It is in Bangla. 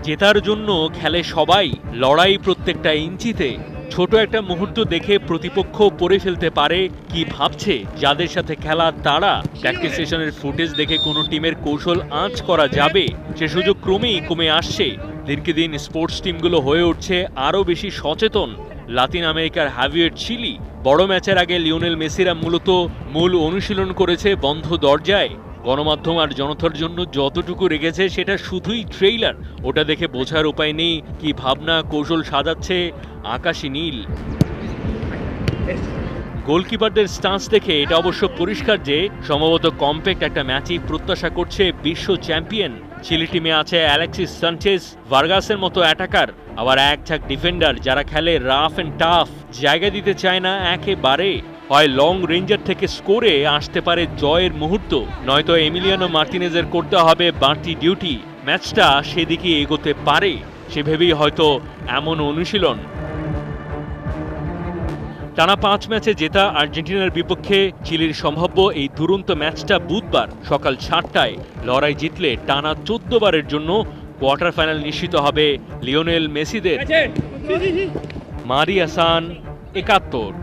জেতার জন্য খেলে সবাই, লড়াই প্রত্যেকটা ইঞ্চিতে। ছোট একটা মুহূর্ত দেখে প্রতিপক্ষ পড়ে ফেলতে পারে কি ভাবছে যাদের সাথে খেলা তারা। প্র্যাকটিস সেশনের ফুটেজ দেখে কোনো টিমের কৌশল আঁচ করা যাবে, সে সুযোগ ক্রমেই কমে আসছে। দিনকে দিন স্পোর্টস টিমগুলো হয়ে উঠছে আরও বেশি সচেতন। লাতিন আমেরিকার হ্যাভিয়েট চিলি বড় ম্যাচের আগে লিওনেল মেসিরা মূলত মূল অনুশীলন করেছে বন্ধ দরজায়। গণমাধ্যম আর জনতার জন্য যতটুকু রেখেছে সেটা শুধুই ট্রেইলার। ওটা দেখে বোঝার উপায় নেই কি ভাবনা কৌশল সাজাচ্ছে আকাশী নীল। গোলকিপারদের স্টান্স দেখে এটা অবশ্য পরিষ্কার যে সম্ভবত কম্প্যাক্ট একটা ম্যাচই প্রত্যাশা করছে বিশ্ব চ্যাম্পিয়ন। চিলি টিমে আছে অ্যালেক্সিস সানচেজ, ভার্গাসের মতো অ্যাটাকার, আবার এক ঝাঁক ডিফেন্ডার যারা খেলে রাফ অ্যান্ড টাফ, জায়গা দিতে চায় না একেবারে। হয় লং রেঞ্জার থেকে স্কোরে আসতে পারে জয়ের মুহূর্ত, নয়তো এমিলিয়ানো মার্টিনেজের করতে হবে বাড়তি ডিউটি। ম্যাচটা সেদিকে এগোতে পারে, সে ভেবেই হয়তো এমন অনুশীলন। টানা ৫ ম্যাচে জেতা আর্জেন্টিনার বিপক্ষে চিলির সম্ভাব্য এই দুরন্ত ম্যাচটা বুধবার সকাল ৭টায়। লড়াই জিতলে টানা ১৪ বারের জন্য কোয়ার্টার ফাইনাল নিশ্চিত হবে লিওনেল মেসিদের। মারি আহসান, ৭১।